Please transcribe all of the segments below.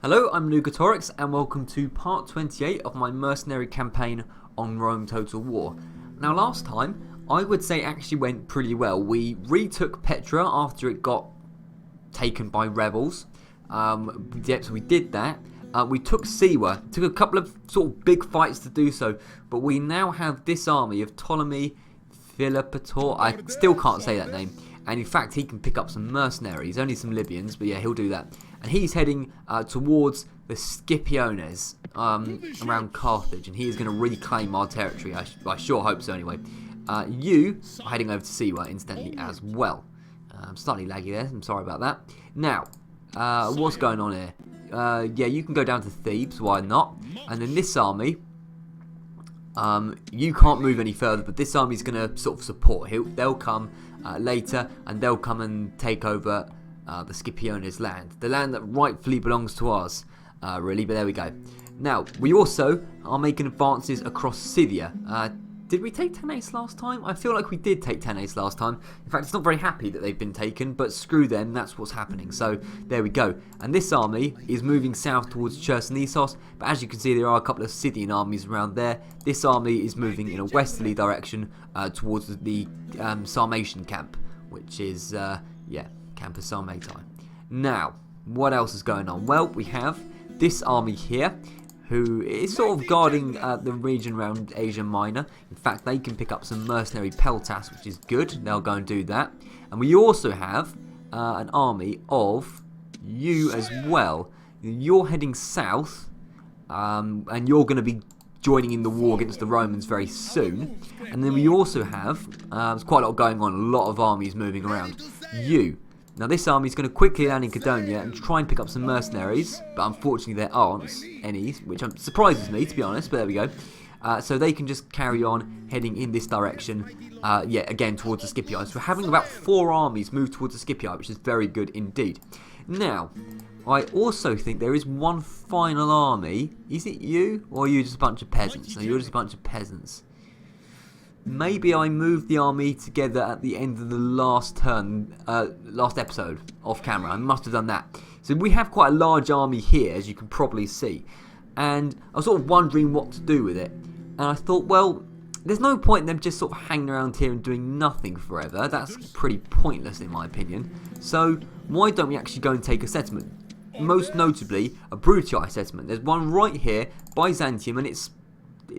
Hello, I'm Nugatorix and welcome to part 28 of my Mercenary campaign on Rome Total War. Now last time, I would say actually went pretty well. We retook Petra after it got taken by rebels. So we did that. We took Siwa. Took a couple of sort of big fights to do so, but we now have this army of Ptolemy Philopator. I still can't say that name. And in fact, he can pick up some mercenaries, only some Libyans, but yeah, he'll do that. And he's heading towards the Scipiones around Carthage, and he is going to reclaim our territory. I sure hope so anyway. You are heading over to Siwa instantly as well. I'm slightly laggy there, I'm sorry about that. Now, what's going on here? Yeah, you can go down to Thebes, why not? And then this army, you can't move any further, but this army is going to sort of support. They'll come later, and they'll come and take over the Scipiones land. The land that rightfully belongs to us, really, but there we go. Now, we also are making advances across Scythia. Did we take Tanais last time? I feel like we did take Tanais last time. In fact, it's not very happy that they've been taken, but screw them, that's what's happening. So, there we go. And this army is moving south towards Chersonesus, but as you can see, there are a couple of Scythian armies around there. This army is moving in a westerly direction towards the Sarmatian camp, which is, yeah, Campus Sarmatii. Now, what else is going on? Well, we have this army here, who is sort of guarding the region around Asia Minor. In fact, they can pick up some mercenary peltas, which is good. They'll go and do that. And we also have an army of you as well. You're heading south, and you're going to be joining in the war against the Romans very soon. And then we also have, there's quite a lot going on, a lot of armies moving around. Now this army is going to quickly land in Cadonia and try and pick up some mercenaries, but unfortunately there aren't any, which surprises me to be honest, but there we go. So they can just carry on heading in this direction, yeah, again towards the Scipii. So we're having about 4 armies move towards the Scipii, which is very good indeed. Now, I also think there is one final army. Is it you, or are you just a bunch of peasants? No, you're just a bunch of peasants. Maybe I moved the army together at the end of the last turn, last episode, off camera. I must have done that. So we have quite a large army here, as you can probably see. And I was sort of wondering what to do with it. And I thought, well, there's no point in them just sort of hanging around here and doing nothing forever. That's pretty pointless in my opinion. So why don't we actually go and take a settlement? Most notably, a Brutii settlement. There's one right here, Byzantium, and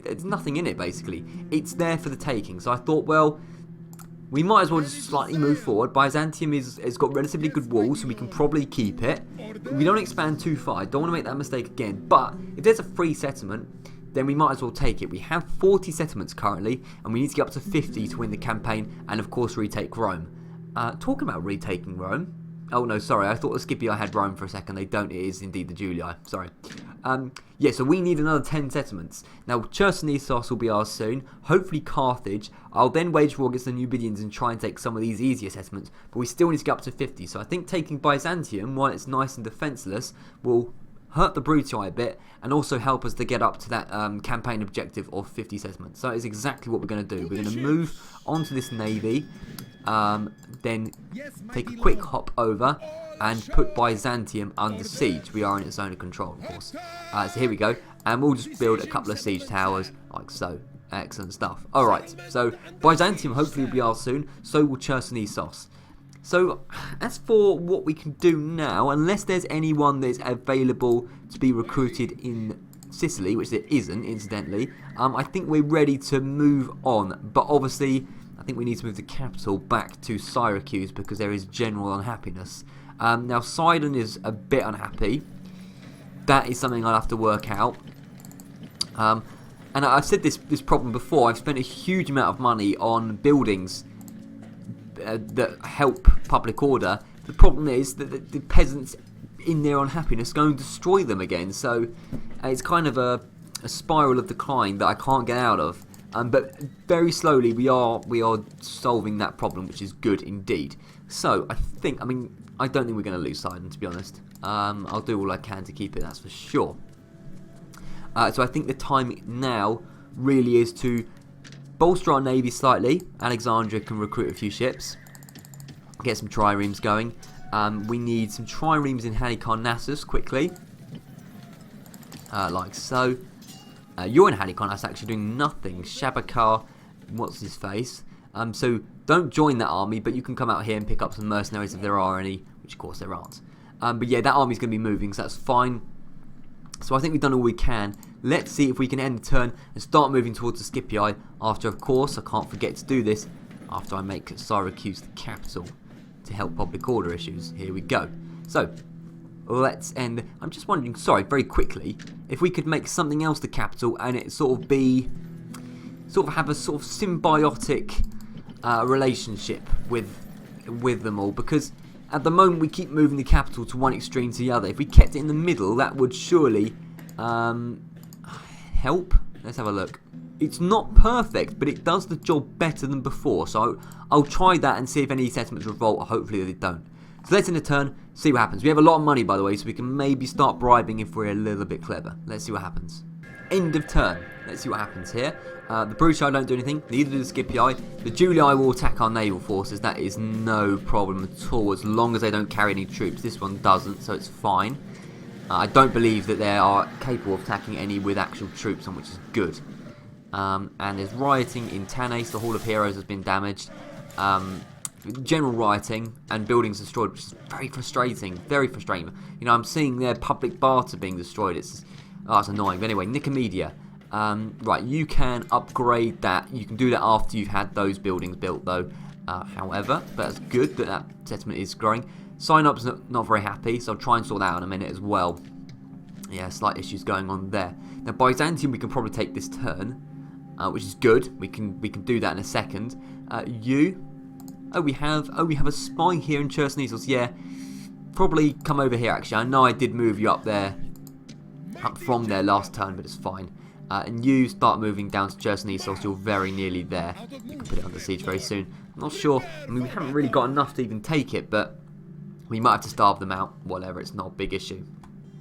there's nothing in it basically. It's there for the taking. So I thought, well, we might as well just slightly move forward. Byzantium has got relatively good walls, so we can probably keep it. We don't expand too far. I don't want to make that mistake again. But if there's a free settlement, then we might as well take it. We have 40 settlements currently, and we need to get up to 50 to win the campaign, and of course retake Rome. Talking about retaking Rome. Oh no, sorry, I thought the Scipii had Rome for a second. They don't, it is indeed the Julii, sorry. Yeah, so we need another 10 settlements. Now, Chersonesus will be ours soon, hopefully Carthage. I'll then wage war against the Numidians and try and take some of these easier settlements, but we still need to get up to 50. So I think taking Byzantium, while it's nice and defenceless, will hurt the Brutii a bit, and also help us to get up to that campaign objective of 50 settlements. So that is exactly what we're going to do. We're going to move onto this navy, then take a quick hop over and put Byzantium under siege. We are in its zone of control, of course. So here we go, and we'll just build a couple of siege towers, like so. Excellent stuff. Alright, so Byzantium hopefully will be ours soon, so will Chersonesus. So, as for what we can do now, unless there's anyone that's available to be recruited in Sicily, which there isn't, incidentally, I think we're ready to move on. But obviously, I think we need to move the capital back to Syracuse because there is general unhappiness. Now, Sidon is a bit unhappy. That is something I'll have to work out. And I've said this problem before. I've spent a huge amount of money on buildings that help public order. The problem is that the peasants, in their unhappiness, go and destroy them again. So it's kind of a spiral of decline that I can't get out of. But very slowly we are solving that problem, which is good indeed. So I don't think we're going to lose Sidon, to be honest. I'll do all I can to keep it, that's for sure. So I think the time now really is to bolster our navy slightly. Alexandria can recruit a few ships, get some triremes going. We need some triremes in Halicarnassus quickly. like so. You're in Halicon, that's actually doing nothing. Shabakar, what's his face? So don't join that army, but you can come out here and pick up some mercenaries if there are any, which of course there aren't. But yeah, that army's going to be moving, so that's fine. So I think we've done all we can. Let's see if we can end the turn and start moving towards the Scipii. After, of course, I can't forget to do this after I make Syracuse the capital to help public order issues. Here we go. So let's end. I'm just wondering, sorry, very quickly, if we could make something else the capital and it sort of have a sort of symbiotic relationship with them all, because at the moment we keep moving the capital to one extreme to the other. If we kept it in the middle, that would surely help. Let's have a look. It's not perfect, but it does the job better than before, so I'll try that and see if any settlements revolt. Hopefully they don't. So let's end the turn, see what happens. We have a lot of money, by the way, so we can maybe start bribing if we're a little bit clever. Let's see what happens. End of turn. Let's see what happens here. The Brutii don't do anything, neither do the Scipii. The Julii will attack our naval forces. That is no problem at all, as long as they don't carry any troops. This one doesn't, so it's fine. I don't believe that they are capable of attacking any with actual troops on, which is good. And there's rioting in Tanais. The Hall of Heroes has been damaged. General rioting and buildings destroyed, which is very frustrating. Very frustrating. You know, I'm seeing their public barter being destroyed. It's annoying. But anyway, Nicomedia. Right, you can upgrade that. You can do that after you've had those buildings built, though. However, but that's good that that settlement is growing. Synop's not very happy, so I'll try and sort that out in a minute as well. Yeah, slight issues going on there. Now, Byzantium we can probably take this turn, which is good. We can do that in a second. We have a spy here in Chersonesus. Yeah, probably come over here. Actually, I know I did move you up from there last turn, but it's fine. And you start moving down to Chersonesus. You're very nearly there. You can put it under siege very soon. I'm not sure. I mean, we haven't really got enough to even take it, but we might have to starve them out. Whatever, it's not a big issue.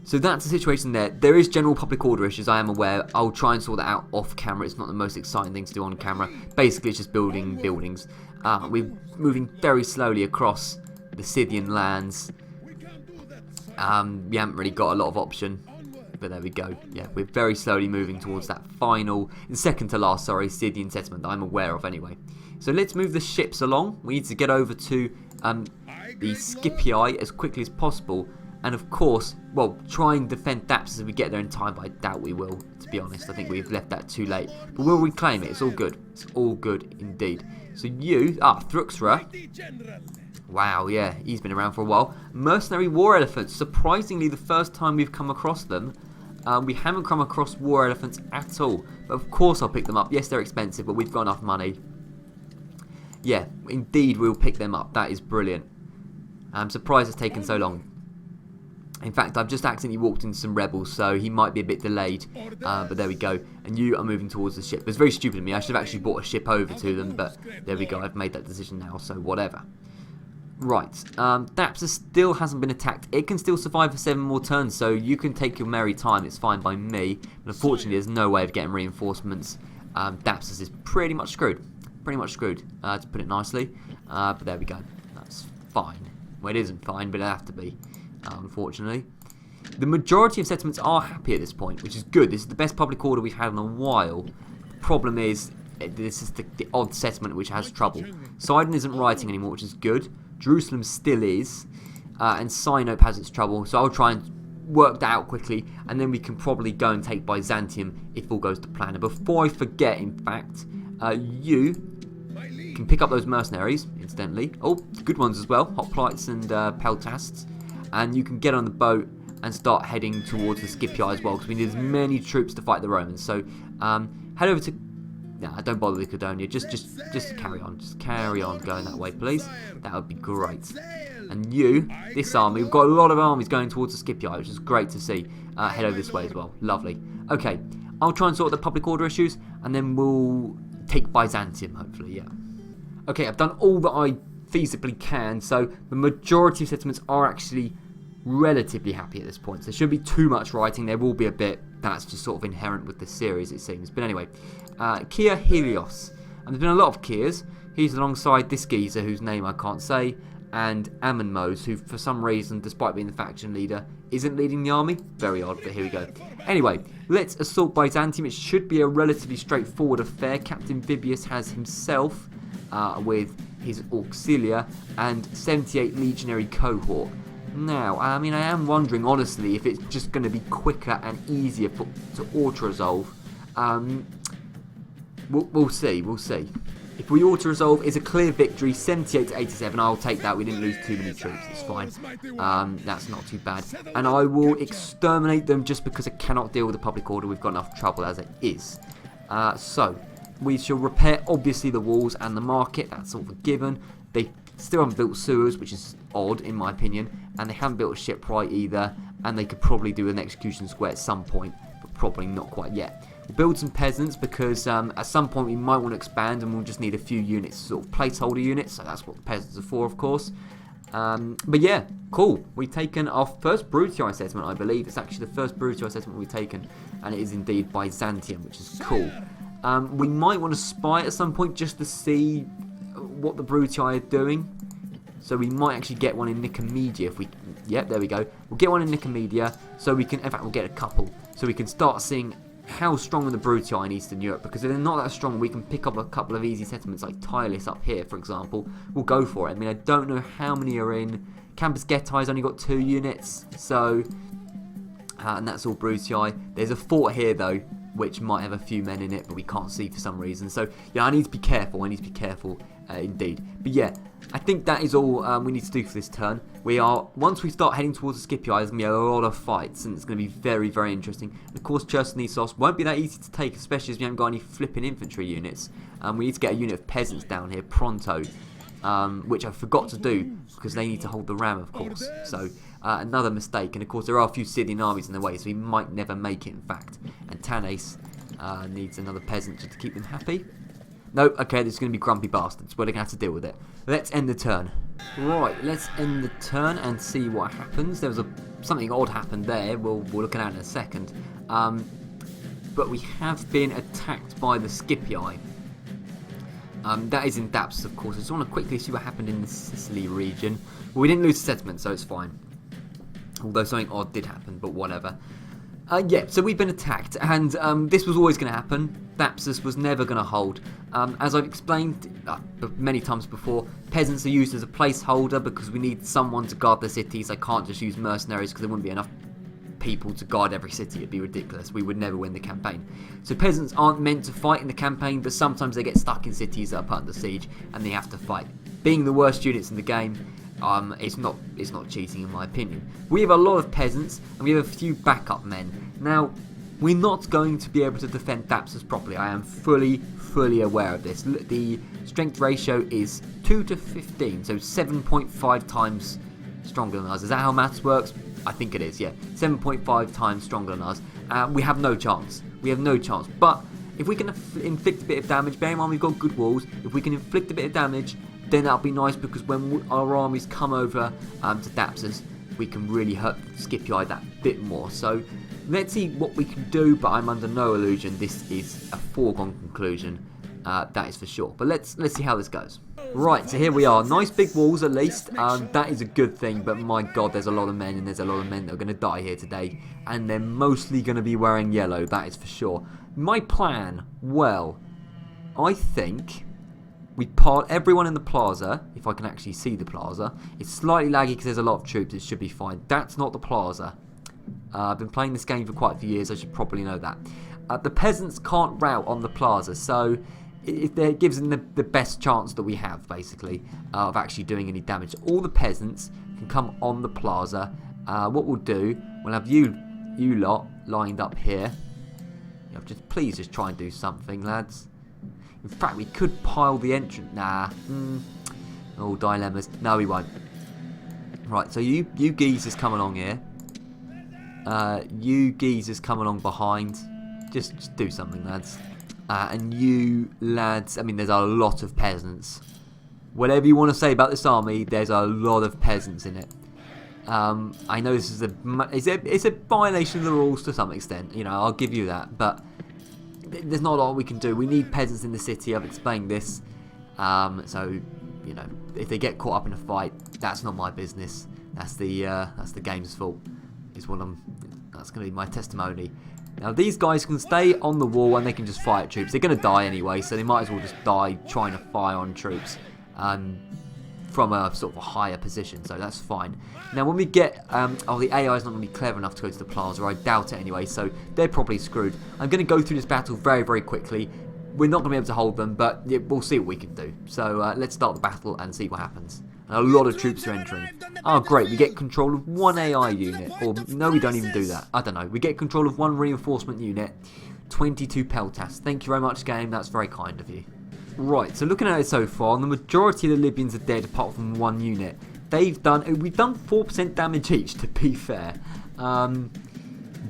So that's the situation there. There is general public order issues, I am aware. I'll try and sort that out off camera. It's not the most exciting thing to do on camera. Basically, it's just building buildings. We're moving very slowly across the Scythian lands. We haven't really got a lot of option. But there we go. Yeah, we're very slowly moving towards that final, second to last, sorry, Scythian settlement that I'm aware of anyway. So let's move the ships along. We need to get over to the Scipii as quickly as possible. And of course, well, try and defend Thapsus if we get there in time, but I doubt we will, to be honest. I think we've left that too late. But we'll reclaim it. It's all good. It's all good indeed. So you, Thruxra. Wow, yeah, he's been around for a while. Mercenary war elephants. Surprisingly, the first time we've come across them. We haven't come across war elephants at all. But of course I'll pick them up. Yes, they're expensive, but we've got enough money. Yeah, indeed we'll pick them up. That is brilliant. I'm surprised it's taken so long. In fact, I've just accidentally walked into some rebels, so he might be a bit delayed. But there we go. And you are moving towards the ship. It's very stupid of me. I should have actually brought a ship over to them, but there we go. I've made that decision now, so whatever. Right, Thapsus still hasn't been attacked. It can still survive for 7 more turns, so you can take your merry time. It's fine by me. But unfortunately, there's no way of getting reinforcements. Thapsus is pretty much screwed. Pretty much screwed, to put it nicely. But there we go. That's fine. Well, it isn't fine, but it'll have to be, unfortunately. The majority of settlements are happy at this point, which is good. This is the best public order we've had in a while. The problem is, this is the odd settlement which has trouble. Sidon isn't rioting anymore, which is good. Jerusalem still is, and Sinope has its trouble, so I'll try and work that out quickly, and then we can probably go and take Byzantium if all goes to plan. And before I forget, in fact, you can pick up those mercenaries, incidentally. Oh, good ones as well, Hoplites and Peltasts, and you can get on the boat and start heading towards the Scipii as well, because we need as many troops to fight the Romans. So head over to... No, don't bother with Cadonia. Just carry on. Just carry on going that way, please. That would be great. And you, this army, we've got a lot of armies going towards the Scipii, which is great to see. Head over this way as well. Lovely. Okay, I'll try and sort the public order issues, and then we'll take Byzantium, hopefully, yeah. Okay, I've done all that I feasibly can, so the majority of settlements are actually relatively happy at this point. So there shouldn't be too much writing. There will be a bit. That's just sort of inherent with the series, it seems. But anyway, Kia Helios. And there's been a lot of Kias. He's alongside this geezer whose name I can't say. and Amenmos, who for some reason, despite being the faction leader, isn't leading the army. Very odd, but here we go. Anyway, let's assault Byzantium. It should be a relatively straightforward affair. Captain Vibius has himself with his auxilia and 78 legionary cohort. Now, I mean, I am wondering, honestly, if it's just going to be quicker and easier to auto-resolve. We'll see, we'll see. If we auto-resolve, it's a clear victory, 78 to 87. I'll take that. We didn't lose too many troops. It's fine. That's not too bad. And I will exterminate them just because I cannot deal with the public order. We've got enough trouble as it is. So, we shall repair, obviously, the walls and the market. That's all a given. They still haven't built sewers, which is odd, in my opinion. And they haven't built a shipwright either. And they could probably do an execution square at some point, but probably not quite yet. Build some peasants because at some point we might want to expand and we'll just need a few units, sort of placeholder units, so that's what the peasants are for, of course. But yeah, cool. We've taken our first Brutii settlement, I believe. It's actually the first Brutii settlement we've taken, and it is indeed Byzantium, which is cool. We might want to spy at some point just to see what the Brutii are doing. So we might actually get one in Nicomedia if we... Yep, there we go. We'll get one in Nicomedia, so we can... In fact, we'll get a couple, so we can start seeing how strong are the Brutii are in Eastern Europe, because if they're not that strong, we can pick up a couple of easy settlements like Tylis up here, for example. We'll go for it. I mean, I don't know how many are in. Campus Getai's only got 2 units, so... and that's all Brutii. There's a fort here, though, which might have a few men in it, but we can't see for some reason. So, yeah, I need to be careful. Indeed. But yeah, I think that is all we need to do for this turn. Once we start heading towards the Scipii, there's going to be a lot of fights, and it's going to be very, very interesting. And of course, Chersonesus won't be that easy to take, especially as we haven't got any flipping infantry units. We need to get a unit of peasants down here pronto, which I forgot to do, because they need to hold the ram, of course. So, another mistake. And of course, there are a few Scythian armies in the way, so we might never make it, in fact. And Tanais needs another peasant just to keep them happy. Nope, okay, there's going to be grumpy bastards. We're going to have to deal with it. Let's end the turn. Right, let's end the turn and see what happens. There was something odd happened there. We'll look at that in a second. But we have been attacked by the Scipii. That is in Thapsus, of course. I just want to quickly see what happened in the Sicily region. Well, we didn't lose settlement, so it's fine. Although something odd did happen, but whatever. Yeah, so we've been attacked, and this was always going to happen. Thapsus was never going to hold. As I've explained many times before, peasants are used as a placeholder because we need someone to guard the cities. I can't just use mercenaries because there wouldn't be enough people to guard every city. It'd be ridiculous. We would never win the campaign. So peasants aren't meant to fight in the campaign, but sometimes they get stuck in cities that are put under siege, and they have to fight. Being the worst units in the game, it's not cheating in my opinion. We have a lot of peasants and we have a few backup men. Now, we're not going to be able to defend Thapsus properly. I am fully aware of this. The strength ratio is 2 to 15, so 7.5 times stronger than us. Is that how maths works? I think it is, yeah. 7.5 times stronger than us. We have no chance. But if we can inflict a bit of damage, bear in mind we've got good walls. If we can inflict a bit of damage, then that'll be nice, because when our armies come over to Thapsus, we can really hurt the Scipii that bit more. So let's see what we can do, but I'm under no illusion this is a foregone conclusion, that is for sure. But let's see how this goes. Right, so here we are. Nice big walls at least. That is a good thing, but my god, there's a lot of men, and there's a lot of men that are going to die here today, and they're mostly going to be wearing yellow, that is for sure. My plan, well, I think we part everyone in the plaza, if I can actually see the plaza. It's slightly laggy because there's a lot of troops, it should be fine. That's not the plaza. I've been playing this game for quite a few years, I should probably know that. The peasants can't rout on the plaza, so it gives them the best chance that we have, basically, of actually doing any damage. All the peasants can come on the plaza. What we'll do, we'll have you lot lined up here. Please just try and do something, lads. In fact, we could pile the entrance. Nah. Oh, dilemmas. No, we won't. Right, so you geezers come along here. You geezers come along behind. Just do something, lads. And you lads, I mean, there's a lot of peasants. Whatever you want to say about this army, there's a lot of peasants in it. I know this is it's a violation of the rules to some extent. You know, I'll give you that, but there's not a lot we can do. We need peasants in the city. I've explained this. So you know, if they get caught up in a fight, that's not my business. That's the game's fault. That's going to be my testimony. Now these guys can stay on the wall and they can just fire at troops. They're going to die anyway, so they might as well just die trying to fire on troops from a sort of a higher position, so that's fine. Now when we get, the AI is not going to be clever enough to go to the plaza, I doubt it anyway, so they're probably screwed. I'm going to go through this battle very, very quickly. We're not going to be able to hold them, but yeah, we'll see what we can do. So let's start the battle and see what happens. And a lot of troops are entering. Oh great, we get control of one AI unit. Or no, we don't even do that. I don't know. We get control of one reinforcement unit. 22 peltas. Thank you very much, game. That's very kind of you. Right, so looking at it so far, the majority of the Libyans are dead apart from one unit. We've done 4% damage each, to be fair.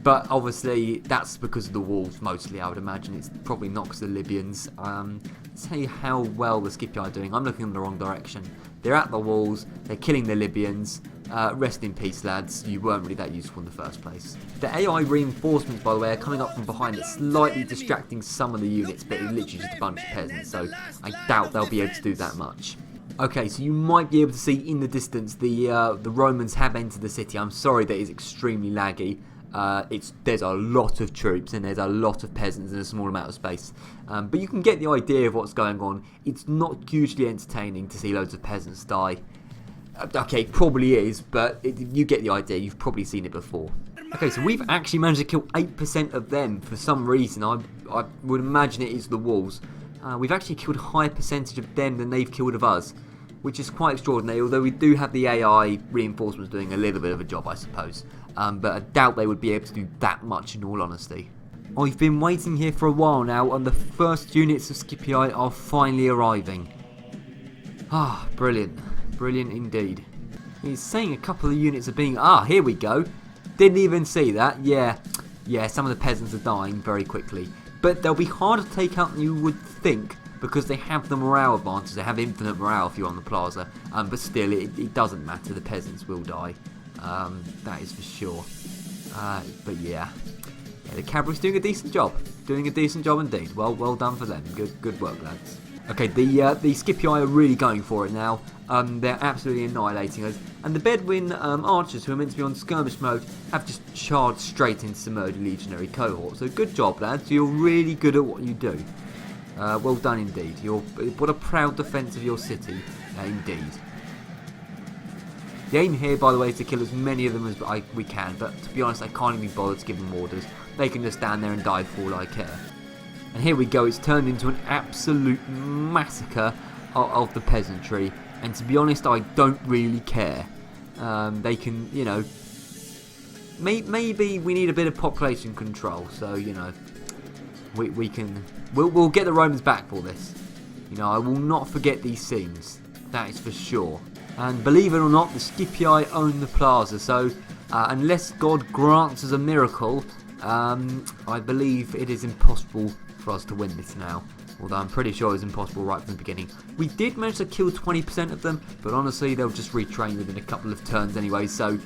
But obviously that's because of the walls mostly, I would imagine. It's probably not because of the Libyans. Let's see how well the Scipii are doing. I'm looking in the wrong direction. They're at the walls, they're killing the Libyans. Rest in peace, lads. You weren't really that useful in the first place. The AI reinforcements, by the way, are coming up from behind. It's slightly distracting some of the units, but it's literally just a bunch of peasants, so I doubt they'll be able to do that much. Okay, so you might be able to see in the distance the Romans have entered the city. I'm sorry that it's extremely laggy. There's a lot of troops and there's a lot of peasants in a small amount of space. But you can get the idea of what's going on. It's not hugely entertaining to see loads of peasants die. Okay, it probably is, but you get the idea. You've probably seen it before. Okay, so we've actually managed to kill 8% of them for some reason. I would imagine it is the walls. We've actually killed a higher percentage of them than they've killed of us, which is quite extraordinary, although we do have the AI reinforcements doing a little bit of a job, I suppose. But I doubt they would be able to do that much, in all honesty. I've been waiting here for a while now, and the first units of Scipii are finally arriving. Ah, brilliant. Brilliant indeed. He's saying a couple of units are being... Ah, here we go. Didn't even see that. Yeah, some of the peasants are dying very quickly. But they'll be harder to take out than you would think, because they have the morale advantage. They have infinite morale if you're on the plaza. But still, it doesn't matter. The peasants will die. That is for sure. But yeah, the cavalry's doing a decent job. Doing a decent job indeed. Well done for them. Good work, lads. Okay, the Scipii are really going for it now. They're absolutely annihilating us. And the Bedouin archers, who are meant to be on skirmish mode, have just charged straight into some murder legionary cohort. So good job, lads. You're really good at what you do. Well done indeed. What a proud defence of your city, indeed. The aim here, by the way, is to kill as many of them as we can, but to be honest, I can't even be bothered to give them orders. They can just stand there and die for all I care. And here we go, it's turned into an absolute massacre of the peasantry, and to be honest, I don't really care. They can, you know, maybe we need a bit of population control, so, you know, we'll get the Romans back for this. You know, I will not forget these scenes, that is for sure. And believe it or not, the Scipii own the plaza, so unless God grants us a miracle, I believe it is impossible for us to win this now. Although I'm pretty sure it was impossible right from the beginning. We did manage to kill 20% of them, but honestly they'll just retrain within a couple of turns anyway, so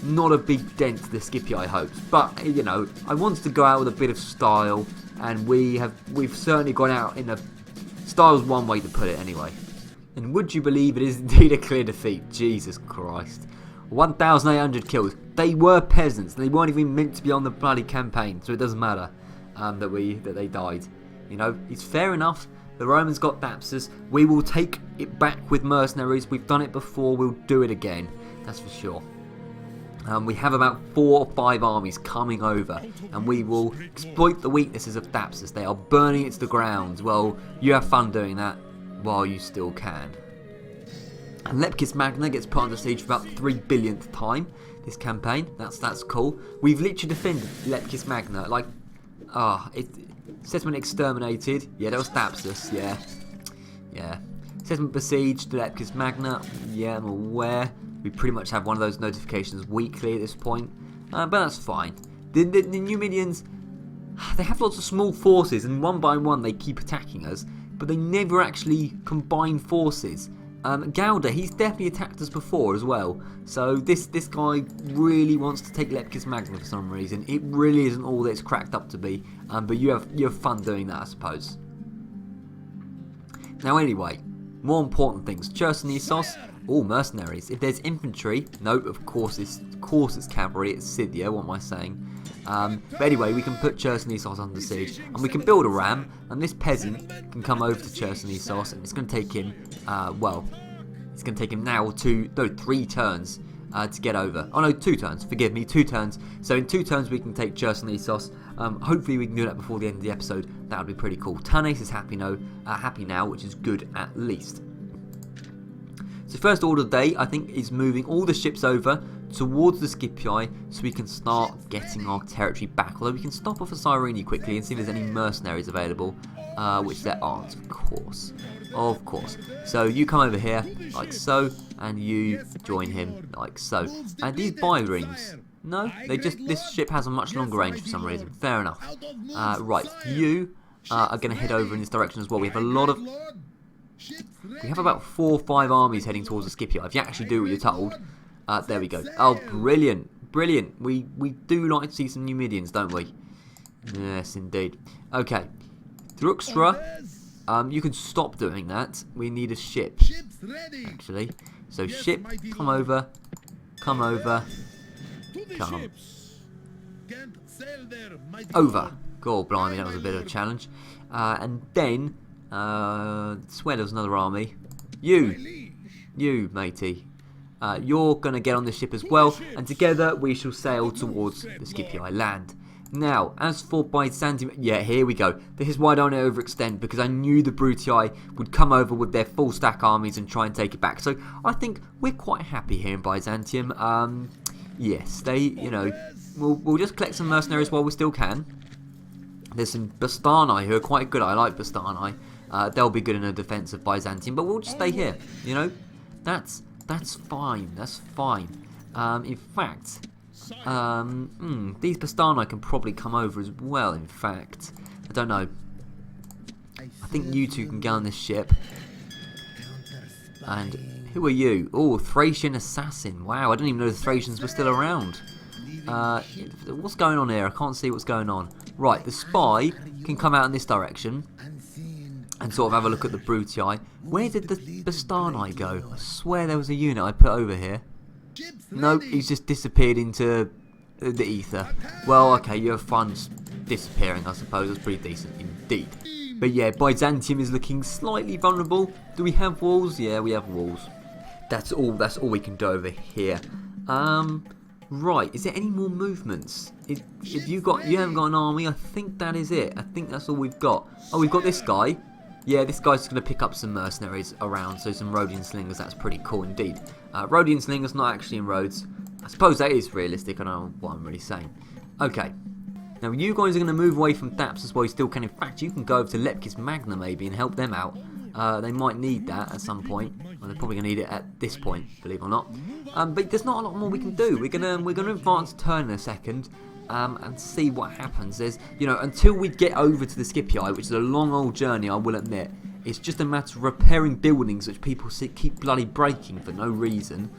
not a big dent to the Scipii hopes. But, you know, I wanted to go out with a bit of style, and we've certainly gone out in a... Style's one way to put it anyway. And would you believe it is indeed a clear defeat? Jesus Christ. 1,800 kills. They were peasants. They weren't even meant to be on the bloody campaign, so it doesn't matter that they died. You know, it's fair enough. The Romans got Thapsus. We will take it back with mercenaries. We've done it before. We'll do it again. That's for sure. We have about 4 or 5 armies coming over, and we will exploit the weaknesses of Thapsus. They are burning it to the ground. Well, you have fun doing that while you still can. And Lepkis Magna gets put under siege for about the 3 billionth time this campaign. That's cool. We've literally defended Lepkis Magna. Like, settlement exterminated. Yeah, that was Thapsus. Yeah. Settlement besieged. Lepkis Magna. Yeah, I'm aware. We pretty much have one of those notifications weekly at this point. But that's fine. The Numidians, they have lots of small forces, and one by one they keep attacking us, but they never actually combine forces. Gauda, he's definitely attacked us before as well. So this guy really wants to take Lepkis Magna for some reason. It really isn't all that it's cracked up to be. But you have fun doing that, I suppose. Now anyway, more important things. Chersonesus, all mercenaries. If there's infantry, nope, of course it's cavalry, it's Scythia, what am I saying? But anyway, we can put Chersonesus under siege, and we can build a ram, and this peasant can come over to Chersonesus, and it's going to take him, it's going to take him now 3 turns to get over. Oh no, 2 turns, forgive me, 2 turns. So in 2 turns we can take Chersonesus. Hopefully we can do that before the end of the episode. That would be pretty cool. Tanais is happy now, which is good at least. So first order of the day, I think, is moving all the ships over towards the Scipii so we can start getting our territory back. Although we can stop off a Cyrene quickly and see if there's any mercenaries available, which there aren't, of course. Of course. So you come over here, like so, and you join him, like so. And these bi-rings, no, this ship has a much longer range for some reason. Fair enough. Right, you are going to head over in this direction as well. We have about 4 or 5 armies heading towards the Scipii. If you actually do what you're told. There we go. Oh, brilliant. Brilliant. We do like to see some Numidians, don't we? Yes, indeed. Okay. Thruxtra, you can stop doing that. We need a ship, actually. So ship, come over. Come over. Come. Over. God blimey, that was a bit of a challenge. And then, swear there was another army. You, matey. You're going to get on the ship as well, and together we shall sail towards the Scipii land. Now, as for Byzantium, yeah, here we go. This is why I don't overextend, because I knew the Brutii would come over with their full stack armies and try and take it back. So I think we're quite happy here in Byzantium. Yes, we'll just collect some mercenaries while we still can. There's some Bastani who are quite good. I like Bastani. They'll be good in the defense of Byzantium, but we'll just stay here. You know, that's fine. That's fine. In fact, these Bastani can probably come over as well. In fact, I don't know. I think you two can get on this ship. And who are you? Oh, Thracian assassin. Wow, I didn't even know the Thracians were still around. What's going on here? I can't see what's going on. Right, the spy can come out in this direction and sort of have a look at the Brutii. Where did the Bastani go? I swear there was a unit I put over here. Nope, he's just disappeared into the ether. Well, okay, you have fun disappearing, I suppose. That's pretty decent indeed. But yeah, Byzantium is looking slightly vulnerable. Do we have walls? Yeah, we have walls. That's all we can do over here. Right, is there any more movements? If you haven't got an army, I think that is it. I think that's all we've got. Oh, we've got this guy. Yeah, this guy's going to pick up some mercenaries around, so some Rhodian slingers. That's pretty cool indeed. Rhodian slingers not actually in Rhodes. I suppose that is realistic. I don't know what I'm really saying. Okay. Now, you guys are going to move away from Thapsus while you still can. In fact, you can go over to Lepkis Magna maybe and help them out. They might need that at some point. Well, they're probably going to need it at this point, believe it or not. But there's not a lot more we can do. We're gonna advance a turn in a second and see what happens. There's, until we get over to the Scipii, which is a long old journey, I will admit. It's just a matter of repairing buildings which people keep bloody breaking for no reason.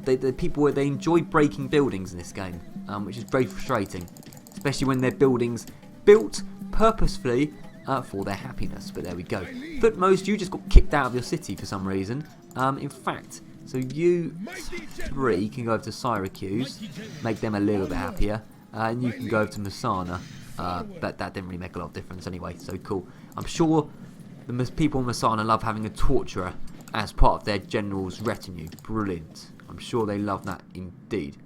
They enjoy breaking buildings in this game, which is very frustrating, especially when they're buildings built purposefully for their happiness. But there we go. Footmost, you just got kicked out of your city for some reason. In fact, so you 3 can go over to Syracuse, make them a little bit happier, and you can go over to Messana. That didn't really make a lot of difference anyway, so cool. I'm sure the people in Messana love having a torturer as part of their general's retinue. Brilliant. I'm sure they love that indeed.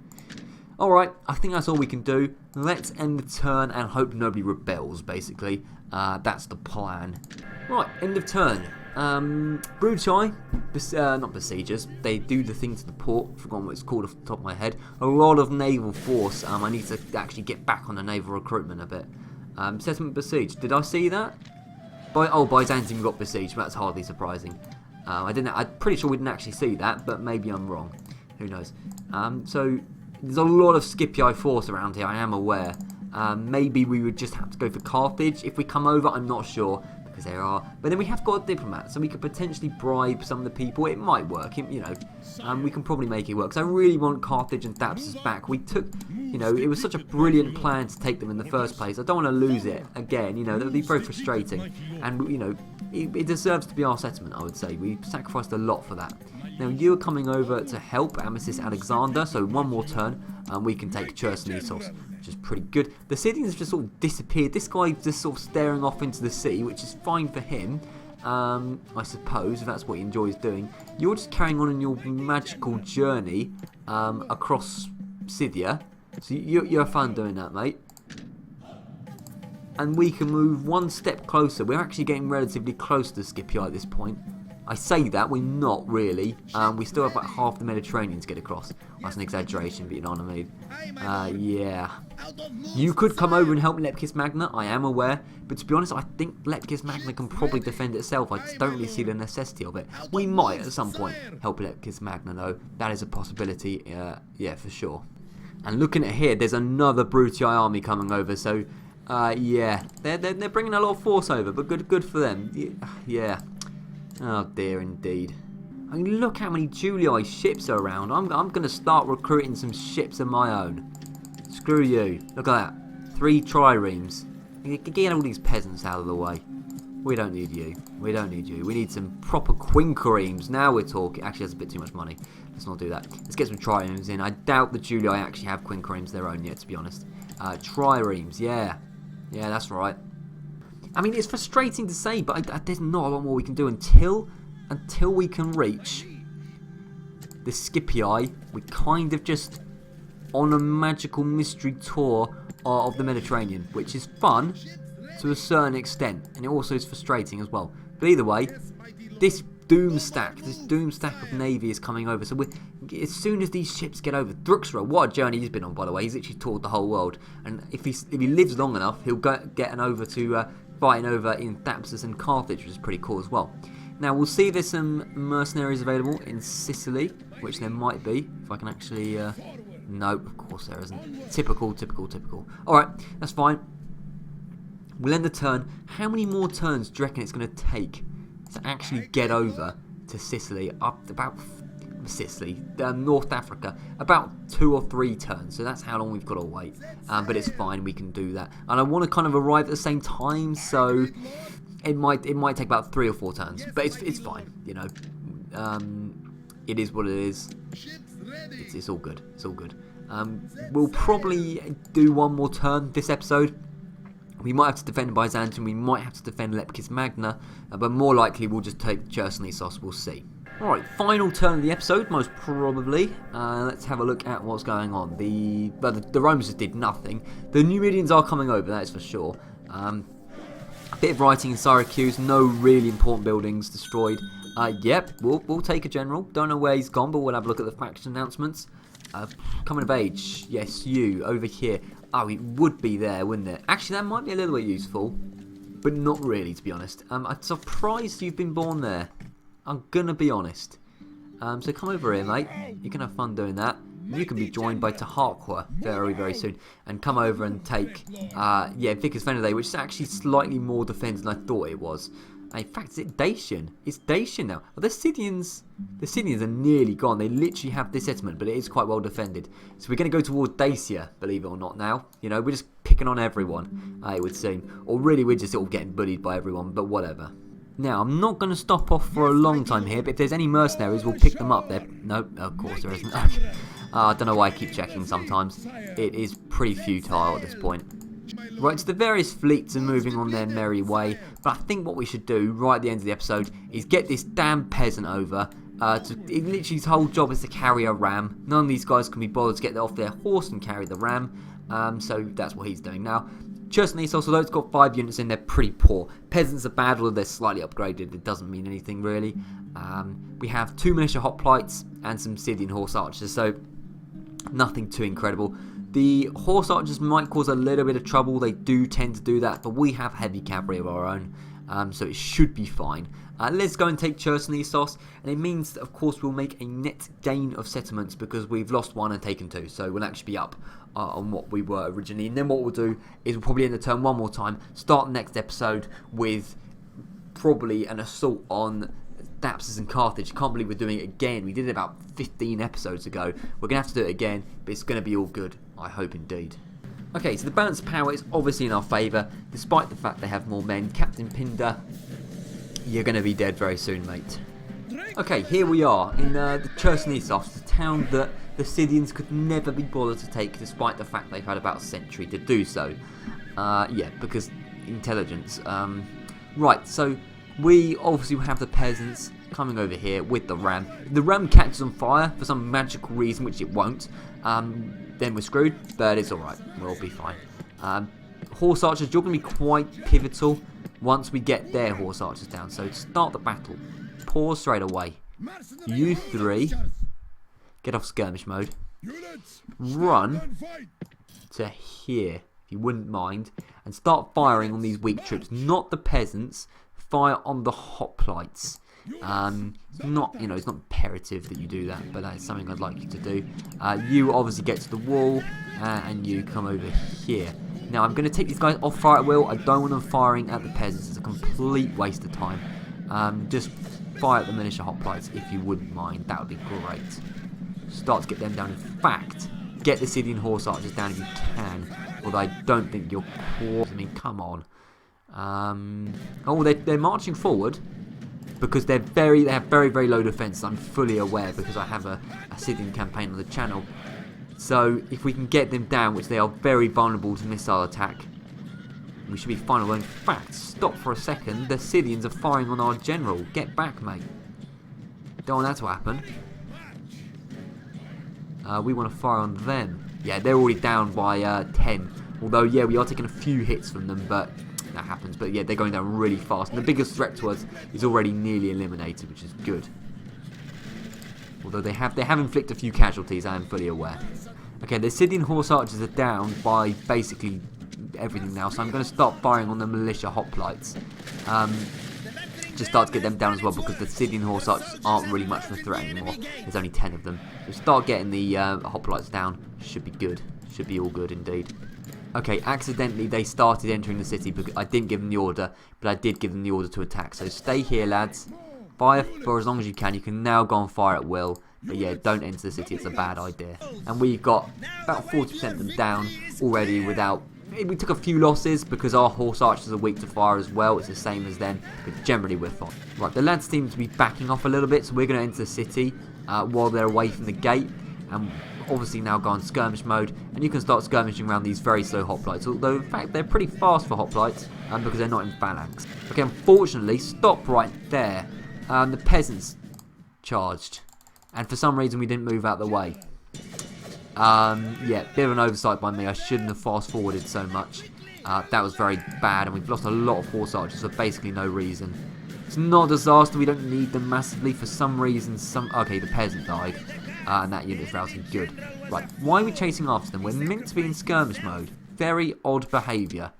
Alright, I think that's all we can do. Let's end the turn and hope nobody rebels, basically. That's the plan. Right, end of turn. Brutii, not besiegers, they do the thing to the port. I've forgotten what it's called off the top of my head. A lot of naval force. I need to actually get back on the naval recruitment a bit. Settlement besieged. Did I see that? Byzantium got besieged. That's hardly surprising. I'm pretty sure we didn't actually see that, but maybe I'm wrong. Who knows? So there's a lot of Scipii force around here. I am aware. Maybe we would just have to go for Carthage if we come over. I'm not sure. because there are. But then we have got a diplomat, so we could potentially bribe some of the people. It might work, we can probably make it work. Because I really want Carthage and Thapsus back. We took, it was such a brilliant plan to take them in the first place. I don't want to lose it again. That would be very frustrating. And it deserves to be our settlement. I would say we sacrificed a lot for that. Now you are coming over to help Amasis Alexander, so one more turn and we can take Chersonesus, which is pretty good. The Scythians have just sort of disappeared. This guy's just sort of staring off into the sea, which is fine for him, I suppose, if that's what he enjoys doing. You're just carrying on in your magical journey across Scythia, so you're fun doing that, mate. And we can move one step closer. We're actually getting relatively close to Scipio at this point. I say that, we're not really. We still have about half the Mediterranean to get across. Well, that's an exaggeration, but you know what I mean. Yeah. You could come over and help Leptis Magna, I am aware. But to be honest, I think Leptis Magna can probably defend itself. I just don't really see the necessity of it. We might at some point help Leptis Magna, though. That is a possibility, yeah, for sure. And looking at here, there's another Brutii army coming over, so... yeah, they're bringing a lot of force over, but good for them. Yeah. Oh dear, indeed. I mean, look how many Julii ships are around. I'm going to start recruiting some ships of my own. Screw you. Look at that. 3 triremes. Get all these peasants out of the way. We don't need you. We don't need you. We need some proper quinqueremes. Now we're talking. Actually, that's a bit too much money. Let's not do that. Let's get some triremes in. I doubt the Julii actually have quinqueremes of their own yet, to be honest. Triremes, yeah. Yeah, that's right. I mean, it's frustrating to say, but there's not a lot more we can do until we can reach the Scipii. We're kind of just on a magical mystery tour of the Mediterranean, which is fun to a certain extent, and it also is frustrating as well. But either way, this doom stack of navy is coming over. So as soon as these ships get over, Druxra, what a journey he's been on, by the way. He's literally toured the whole world, and if he lives long enough, he'll get an over to fighting over in Thapsus and Carthage, which is pretty cool as well. Now we'll see if there's some mercenaries available in Sicily, which there might be. If I can actually, no, of course there isn't. Typical. All right, that's fine. We'll end the turn. How many more turns do you reckon it's going to take to actually get over to Sicily? North Africa, about 2 or 3 turns. So that's how long we've got to wait. But it's fine, we can do that. And I want to kind of arrive at the same time, so it might take about 3 or 4 turns. But it's fine, it is what it is. It's all good. It's all good. We'll probably do one more turn this episode. We might have to defend Byzantium, we might have to defend Leptis Magna, but more likely we'll just take Chersonesus, we'll see. Alright, final turn of the episode, most probably. Let's have a look at what's going on. The Romans just did nothing. The Numidians are coming over, that is for sure. A bit of writing in Syracuse, no really important buildings destroyed. Yep, we'll take a general. Don't know where he's gone, but we'll have a look at the faction announcements. Coming of age, yes, you, over here. Oh, it would be there, wouldn't it? Actually, that might be a little bit useful, but not really, to be honest. I'm surprised you've been born there. I'm going to be honest. So come over here, mate. You can have fun doing that. You can be joined by Taharqua very, very soon. And come over and take, Vicus Venade, which is actually slightly more defended than I thought it was. And in fact, it's Dacian. It's Dacian now. Well, the Scythians are nearly gone. They literally have this settlement, but it is quite well defended. So we're going to go towards Dacia, believe it or not now. We're just picking on everyone, it would seem. Or really, we're just sort of getting bullied by everyone, but whatever. Now, I'm not going to stop off for a long time here, but if there's any mercenaries, we'll pick them up there. No, of course there isn't. I don't know why I keep checking sometimes. It is pretty futile at this point. Right, so the various fleets are moving on their merry way, but I think what we should do right at the end of the episode is get this damn peasant over. Literally his whole job is to carry a ram. None of these guys can be bothered to get off their horse and carry the ram, so that's what he's doing now. Chersonesus, although it's got 5 units in, they're pretty poor. Peasants are bad, although they're slightly upgraded. It doesn't mean anything really. We have 2 militia hoplites and some Scythian horse archers, so nothing too incredible. The horse archers might cause a little bit of trouble. They do tend to do that, but we have heavy cavalry of our own, so it should be fine. Let's go and take Chersonesus, and it means that, of course, we'll make a net gain of settlements because we've lost 1 and taken 2, so we'll actually be up on what we were originally. And then what we'll do is we'll probably end the turn one more time, start the next episode with probably an assault on Thapsus and Carthage. Can't believe we're doing it again. We did it about 15 episodes ago. We're going to have to do it again, but it's going to be all good. I hope indeed. Okay, so the balance of power is obviously in our favour, despite the fact they have more men. Captain Pinder, you're going to be dead very soon, mate. Okay, here we are in the Chersonesus, the town that the Scythians could never be bothered to take, despite the fact they've had about a century to do so. Yeah, because intelligence. Right, so we obviously have the peasants coming over here with the ram. If the ram catches on fire for some magical reason, which it won't, then we're screwed, but it's alright, we'll be fine. Horse archers, you're going to be quite pivotal once we get their horse archers down. So to start the battle, pause straight away. You three, get off skirmish mode. Run to here, if you wouldn't mind, and start firing on these weak troops, not the peasants. Fire on the hoplites. It's not, it's not imperative that you do that, but that's something I'd like you to do. You obviously get to the wall, and you come over here. Now I'm going to take these guys off fire at will. I don't want them firing at the peasants. It's a complete waste of time. Just fire at the militia hoplites if you wouldn't mind. That would be great. Start to get them down. In fact, get the Scythian horse archers down if you can. Although I don't think you're quite. I mean, come on. Oh, they're marching forward because they have very low defense. I'm fully aware because I have a Scythian campaign on the channel. So if we can get them down, which they are very vulnerable to missile attack, we should be fine. Although in fact, stop for a second. The Scythians are firing on our general. Get back, mate. Don't want that to happen. We want to fire on them. Yeah, they're already down by 10. Although, yeah, we are taking a few hits from them, but that happens. But yeah, they're going down really fast. And the biggest threat to us is already nearly eliminated, which is good. Although they have inflicted a few casualties, I am fully aware. Okay, the Scythian horse archers are down by basically everything now, so I'm going to start firing on the militia hoplites. Just start to get them down as well, because the Scythian horse archers aren't really much of a threat anymore. There's only 10 of them. So start getting the hoplites down. Should be good. Should be all good indeed. Okay, accidentally they started entering the city because I didn't give them the order, but I did give them the order to attack. So stay here, lads. Fire for as long as you can. You can now go on fire at will. But yeah, don't enter the city. It's a bad idea. And we've got about 40% of them down already without... We took a few losses because our horse archers are weak to fire as well. It's the same as them, but generally we're fine. Right, the lads seem to be backing off a little bit, so we're going to enter the city while they're away from the gate. And obviously now go on skirmish mode, and you can start skirmishing around these very slow hoplites. Although in fact they're pretty fast for hoplites, because they're not in phalanx. Okay, unfortunately, stop right there. The peasants charged, and for some reason we didn't move out of the way. Yeah, bit of an oversight by me. I shouldn't have fast forwarded so much. That was very bad, and we've lost a lot of horse archers for basically no reason. It's not a disaster. We don't need them massively. For some reason, okay, the peasant died, and that unit's routing. Good. Right, why are we chasing after them? We're meant to be in skirmish mode. Very odd behaviour.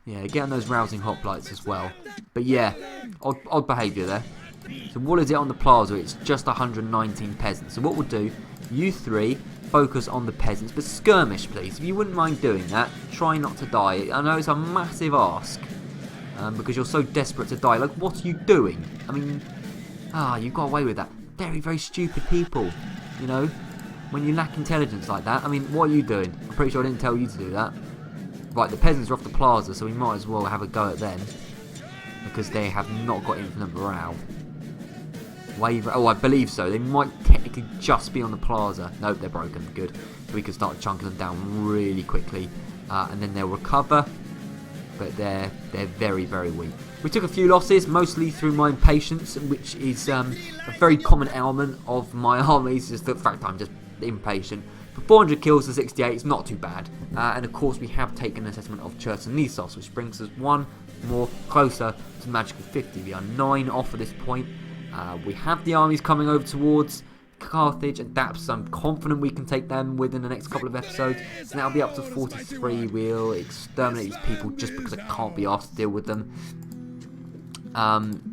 Yeah, get on those rousing hoplites as well. But yeah, odd behaviour there. So what is it on the plaza? It's just 119 peasants. So what we'll do, you three focus on the peasants, but skirmish please. If you wouldn't mind doing that, try not to die. I know it's a massive ask, because you're so desperate to die. Like, what are you doing? I mean, you got away with that. Very, very stupid people, you know, when you lack intelligence like that. I mean, what are you doing? I'm pretty sure I didn't tell you to do that. Right, the peasants are off the plaza, so we might as well have a go at them, because they have not got infinite morale. Oh, I believe so. They might technically just be on the plaza. Nope, they're broken. Good. So we can start chunking them down really quickly, and then they'll recover. But they're very, very weak. We took a few losses, mostly through my impatience, which is a very common element of my armies. Just the fact I'm just impatient. For 400 kills to 68, it's not too bad. And of course, we have taken an assessment of Chersonesus, which brings us one more closer to magical 50. We are 9 off at this point. We have the armies coming over towards Carthage and Thapsus. I'm confident we can take them within the next couple of episodes. So that'll be up to 43. We'll exterminate these people just because I can't be asked to deal with them.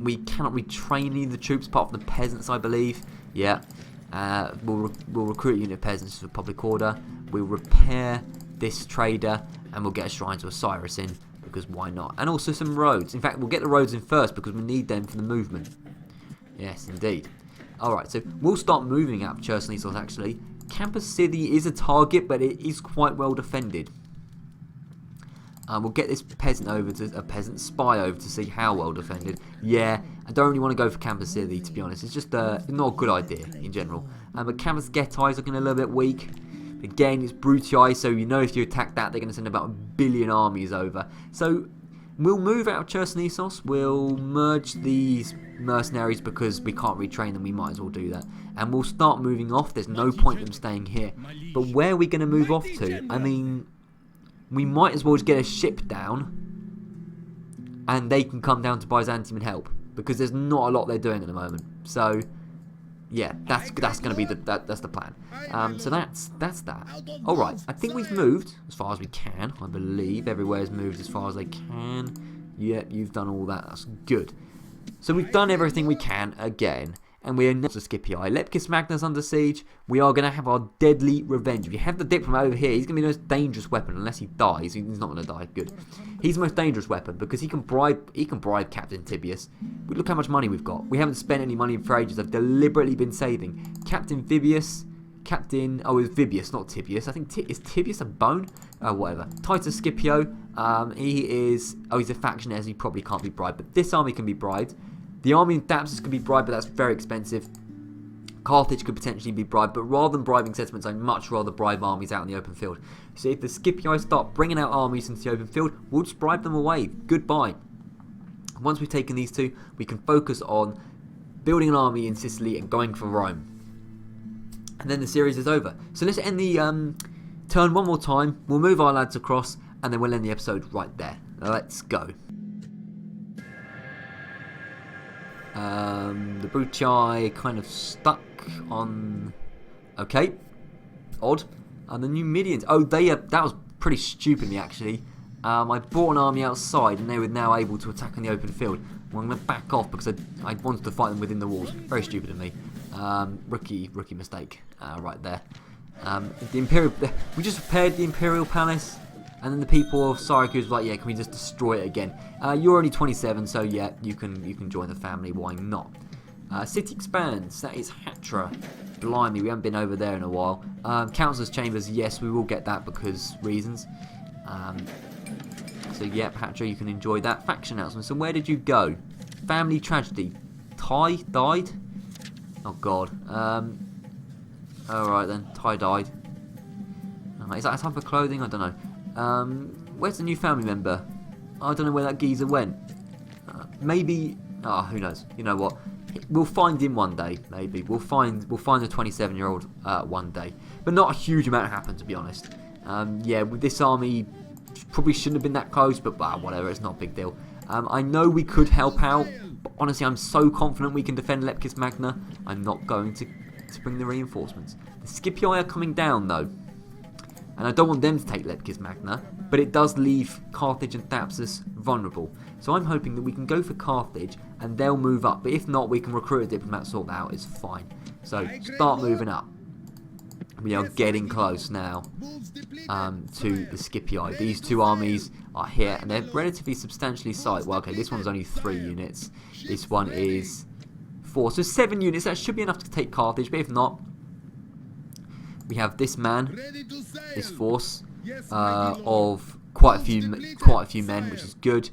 We cannot retrain any of the troops apart from the peasants, I believe. Yeah. We'll recruit a unit of peasants for public order. We'll repair this trader, and we'll get a shrine to Osiris in. because why not? And also some roads. In fact, we'll get the roads in first because we need them for the movement. Yes, indeed. Alright, so we'll start moving out of Chersonesus actually. Campus City is a target, but it is quite well defended. We'll get this peasant spy over to see how well defended. Yeah, I don't really want to go for Campus City, to be honest. It's just not a good idea in general. But Campus Getae is looking a little bit weak. Again, it's Brutii, so you know if you attack that, they're going to send about 1 billion armies over. So we'll move out of Chersonesus. We'll merge these mercenaries because we can't retrain them. We might as well do that. And we'll start moving off. There's no point in them staying here. But where are we going to move off to? I mean, we might as well just get a ship down and they can come down to Byzantium and help, because there's not a lot they're doing at the moment. So yeah, that's going to be that's the plan. So that's that. All right, I think we've moved as far as we can. I believe everywhere's moved as far as they can. Yeah, you've done all that. That's good. So we've done everything we can again. And we're not to Scipii. Leptis Magna's under siege. We are going to have our deadly revenge. If you have the diplomat over here, he's going to be the most dangerous weapon. Unless he dies, he's not going to die. Good. He's the most dangerous weapon because he can bribe Captain Tibius. But look how much money we've got. We haven't spent any money for ages. I've deliberately been saving. Captain Vibius. Oh, it's Vibius, not Tibius. I think is Tibius a bone? Whatever. Titus Scipio. He's a factionaire, so he probably can't be bribed. But this army can be bribed. The army in Thapsus could be bribed, but that's very expensive. Carthage could potentially be bribed, but rather than bribing settlements, I'd much rather bribe armies out in the open field. So if the Scipii start bringing out armies into the open field, we'll just bribe them away. Goodbye. Once we've taken these two, we can focus on building an army in Sicily and going for Rome. And then the series is over. So let's end the turn one more time. We'll move our lads across, and then we'll end the episode right there. Let's go. The Brutii kind of stuck on. Okay, odd. And the Numidians. Oh, that was pretty stupid of me actually. I brought an army outside, and they were now able to attack in the open field. Well, I'm going to back off because I wanted to fight them within the walls. Very stupid of me. Rookie mistake. Right there. We just repaired the Imperial Palace. And then the people of Syracuse were like, yeah, can we just destroy it again? You're only 27, so yeah, you can join the family. Why not? City expands. That is Hatra. Blimey, we haven't been over there in a while. Councillor's Chambers, yes, we will get that because reasons. So yeah, Hatra, you can enjoy that. Faction announcement. So where did you go? Family tragedy. Ty died? Oh god. Alright then, Ty died. Is that a type of clothing? I don't know. Where's the new family member? I don't know where that geezer went. Maybe. Who knows? You know what? We'll find him one day. Maybe we'll find the 27-year-old one day. But not a huge amount happened, to be honest. Yeah, with this army, probably shouldn't have been that close. But whatever, it's not a big deal. I know we could help out. But honestly, I'm so confident we can defend Leptis Magna. I'm not going to bring the reinforcements. The Scipii are coming down though. And I don't want them to take Leptis Magna, but it does leave Carthage and Thapsus vulnerable. So I'm hoping that we can go for Carthage and they'll move up. But if not, we can recruit a diplomat, sort that out. It's fine. So start moving up. We are getting close now to the Scipii. These two armies are here and they're relatively substantially sized. Well, okay, this one's only 3 units. This one is 4. So 7 units. That should be enough to take Carthage, but if not, we have this man, this force of quite a few men, which is good,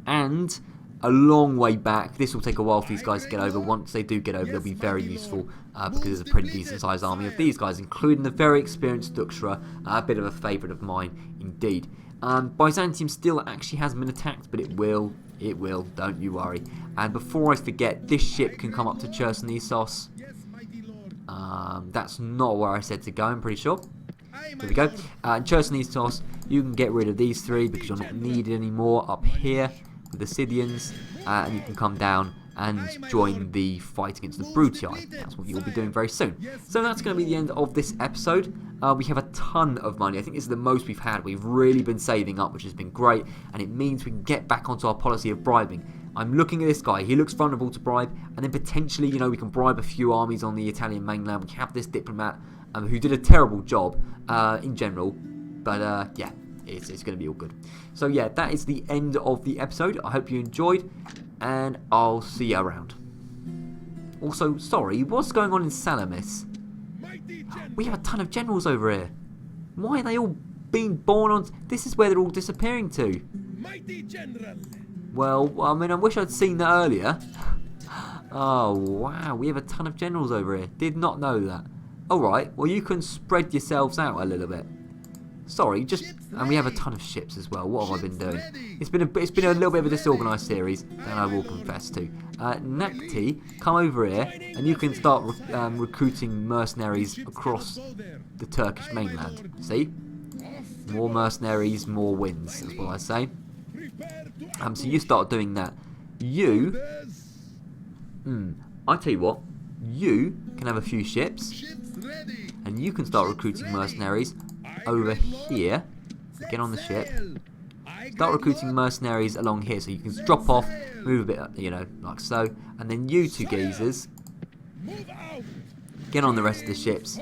and a long way back. This will take a while for these guys to get over. Once they do get over, they'll be very useful because there's a pretty decent sized army of these guys, including the very experienced Duxra, a bit of a favourite of mine indeed. Byzantium still actually hasn't been attacked, but it will, don't you worry. And before I forget, this ship can come up to Chersonesus. That's not where I said to go, I'm pretty sure. There we go. Chersonesus, you can get rid of these 3 because you're not needed anymore up here with the Scythians. And you can come down and join the fight against the Brutii. That's what you'll be doing very soon. So that's going to be the end of this episode. We have a ton of money. I think this is the most we've had. We've really been saving up, which has been great. And it means we can get back onto our policy of bribing. I'm looking at this guy. He looks vulnerable to bribe. And then potentially, we can bribe a few armies on the Italian mainland. We have this diplomat who did a terrible job in general. But, yeah, it's going to be all good. So yeah, that is the end of the episode. I hope you enjoyed, and I'll see you around. Also, sorry, what's going on in Salamis? We have a ton of generals over here. Why are they all being born on... This is where they're all disappearing to. Well, I mean, I wish I'd seen that earlier. Oh, wow, we have a ton of generals over here. Did not know that. Alright, well, you can spread yourselves out a little bit. Sorry, and we have a ton of ships as well. What have I been doing? It's been a little bit of a disorganised series, and I will confess to. Nakti, come over here, and you can start recruiting mercenaries across the Turkish mainland. See? More mercenaries, more wins, is what I say. So you start doing that. You, I tell you what, you can have a few ships, and you can start recruiting mercenaries over here. Get on the ship. Start recruiting mercenaries along here, so you can drop off, move a bit, you know, like so. And then you two geezers, get on the rest of the ships,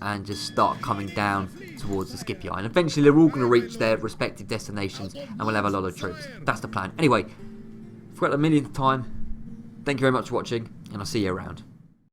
and just start coming down towards the Scipii. And eventually they're all going to reach their respective destinations, and we'll have a lot of troops. That's the plan. Anyway, for the millionth time, thank you very much for watching, and I'll see you around.